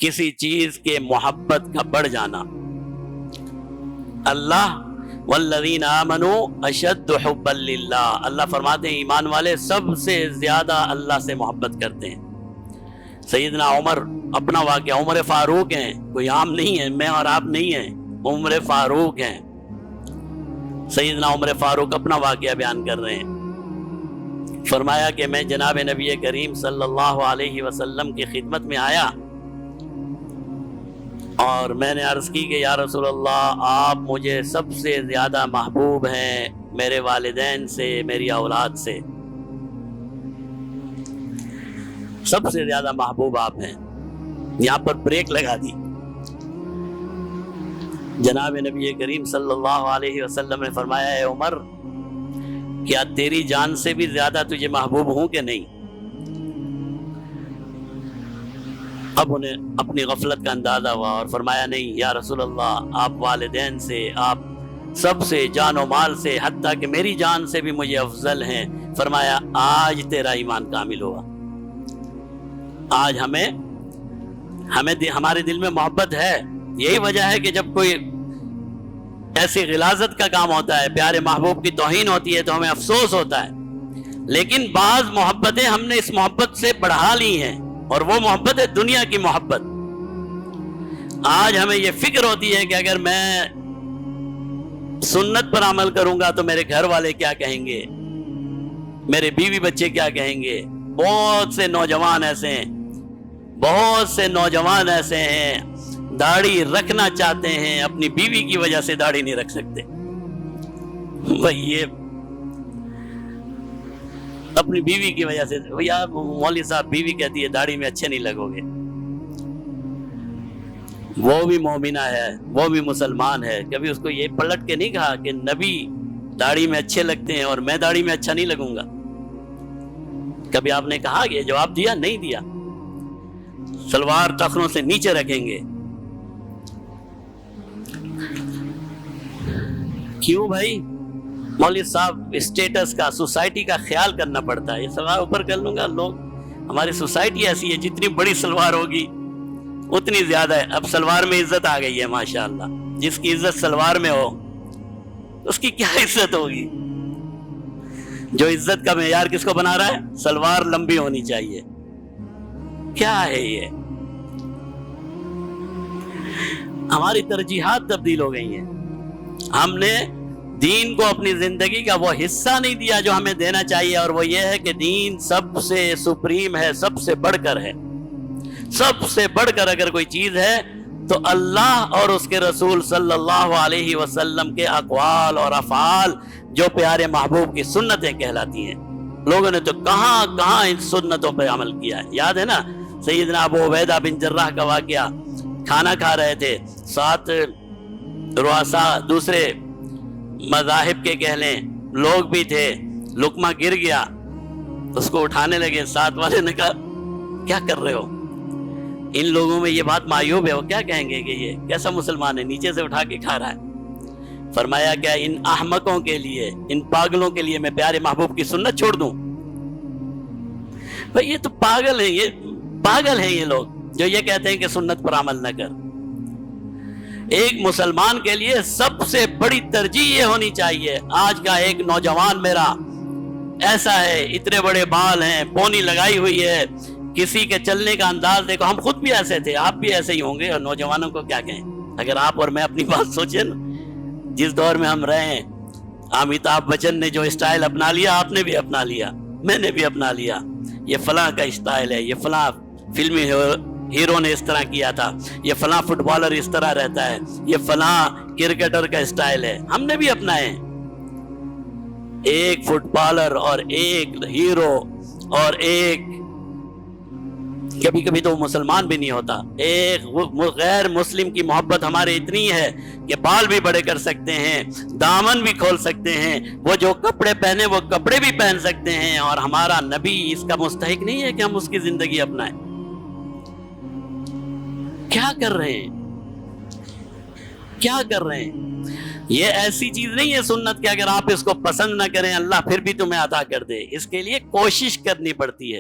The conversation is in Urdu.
کسی چیز کے محبت کا بڑھ جانا. اللہ والذین آمنوا اشد حبا للہ، اللہ فرماتے ہیں ایمان والے سب سے زیادہ اللہ سے محبت کرتے ہیں. سیدنا عمر اپنا واقعہ، عمر فاروق ہیں، کوئی عام نہیں ہے، میں اور آپ نہیں ہیں، عمر فاروق ہیں. سیدنا عمر فاروق اپنا واقعہ بیان کر رہے ہیں. فرمایا کہ میں جناب نبی کریم صلی اللہ علیہ وسلم کی خدمت میں آیا اور میں نے عرض کی کہ یا رسول اللہ، آپ مجھے سب سے زیادہ محبوب ہیں میرے والدین سے، میری اولاد سے، سب سے زیادہ محبوب آپ ہیں. یہاں پر بریک لگا دی. جناب نبی کریم صلی اللہ علیہ وسلم نے فرمایا اے عمر، کیا تیری جان سے بھی زیادہ تجھے محبوب ہوں کہ نہیں؟ اب انہیں اپنی غفلت کا اندازہ ہوا اور فرمایا نہیں یا رسول اللہ، آپ والدین سے، آپ سب سے، جان و مال سے، حتیٰ کہ میری جان سے بھی مجھے افضل ہیں. فرمایا آج تیرا ایمان کامل ہوا. آج ہمارے دل میں محبت ہے. یہی وجہ ہے کہ جب کوئی ایسی غلاظت کا کام ہوتا ہے، پیارے محبوب کی توہین ہوتی ہے، تو ہمیں افسوس ہوتا ہے. لیکن بعض محبتیں ہم نے اس محبت سے بڑھا لی ہیں، اور وہ محبت ہے دنیا کی محبت. آج ہمیں یہ فکر ہوتی ہے کہ اگر میں سنت پر عمل کروں گا تو میرے گھر والے کیا کہیں گے، میرے بیوی بچے کیا کہیں گے. بہت سے نوجوان ایسے ہیں داڑھی رکھنا چاہتے ہیں، اپنی بیوی کی وجہ سے داڑھی نہیں رکھ سکتے. یہ اپنی بیوی کی وجہ سے، بھیا مولوی صاحب بیوی کہتی ہے داڑھی میں اچھے نہیں لگو گے. وہ بھی مومنہ ہے، وہ بھی مسلمان ہے. کبھی اس کو یہ پلٹ کے نہیں کہا کہ نبی داڑھی میں اچھے لگتے ہیں اور میں داڑھی میں اچھا نہیں لگوں گا. کبھی آپ نے کہا یہ جواب دیا؟ نہیں دیا. سلوار ٹخنوں سے نیچے رکھیں گے. کیوں بھائی؟ مولوی صاحب اسٹیٹس کا، سوسائٹی کا خیال کرنا پڑتا ہے. یہ سلوار اوپر کر لوں گا، لوگ، ہماری سوسائٹی ایسی ہے، جتنی بڑی سلوار ہوگی اتنی زیادہ ہے. اب سلوار میں عزت آ گئی ہے ماشاءاللہ. جس کی عزت سلوار میں ہو اس کی کیا عزت ہوگی؟ جو عزت کا معیار کس کو بنا رہا ہے؟ سلوار لمبی ہونی چاہیے. کیا ہے یہ؟ ہماری ترجیحات تبدیل ہو گئی ہیں. ہم نے دین کو اپنی زندگی کا وہ حصہ نہیں دیا جو ہمیں دینا چاہیے، اور وہ یہ ہے کہ دین سب سے سپریم ہے، سب سے بڑھ کر ہے. سب سے بڑھ کر اگر کوئی چیز ہے تو اللہ اور اس کے رسول صلی اللہ علیہ وسلم کے اقوال اور افعال، جو پیارے محبوب کی سنتیں کہلاتی ہیں. لوگوں نے تو کہاں کہاں ان سنتوں پہ عمل کیا ہے. یاد ہے نا سیدنا ابو عبیدہ بن جراح کا واقعہ. کھانا کھا رہے تھے، 7 رؤساء دوسرے مذاہب کے کہہ لیں لوگ بھی تھے. لقمہ گر گیا، اس کو اٹھانے لگے. 7 والے نے کہا کیا کر رہے ہو؟ ان لوگوں میں یہ بات معیوب ہے، وہ کیا کہیں گے کہ یہ کیسا مسلمان ہے، نیچے سے اٹھا کے کھا رہا ہے. فرمایا کیا ان احمقوں کے لیے، ان پاگلوں کے لیے میں پیارے محبوب کی سنت چھوڑ دوں؟ بھئی یہ تو پاگل ہیں، یہ لوگ جو یہ کہتے ہیں کہ سنت پر عمل نہ کر. ایک مسلمان کے لیے سب سے بڑی ترجیح یہ ہونی چاہیے. آج کا ایک نوجوان میرا ایسا ہے، اتنے بڑے بال ہیں، پونی لگائی ہوئی ہے، کسی کے چلنے کا انداز دیکھو. ہم خود بھی ایسے تھے، آپ بھی ایسے ہی ہوں گے، اور نوجوانوں کو کیا کہیں. اگر آپ اور میں اپنی بات سوچیں نا، جس دور میں ہم رہے ہیں، امیتابھ بچن نے جو اسٹائل اپنا لیا، آپ نے بھی اپنا لیا، میں نے بھی اپنا لیا. یہ فلاں کا اسٹائل ہے، یہ فلاں فلمی ہیرو نے اس طرح کیا تھا، یہ فلاں فٹ بالر اس طرح رہتا ہے، یہ فلاں کرکٹر کا اسٹائل ہے. ہم نے بھی اپنائے. ایک فٹ بالر اور ایک ہیرو اور ایک، کبھی کبھی تو مسلمان بھی نہیں ہوتا، ایک غیر مسلم کی محبت ہمارے اتنی ہے کہ بال بھی بڑے کر سکتے ہیں، دامن بھی کھول سکتے ہیں، وہ جو کپڑے پہنے وہ کپڑے بھی پہن سکتے ہیں. اور ہمارا نبی اس کا مستحق نہیں ہے کہ ہم اس کی زندگی اپنائیں. کیا کر رہے ہیں؟ یہ ایسی چیز نہیں ہے سنت کہ اگر آپ اس کو پسند نہ کریں اللہ پھر بھی تمہیں عطا کر دے. اس کے لیے کوشش کرنی پڑتی ہے.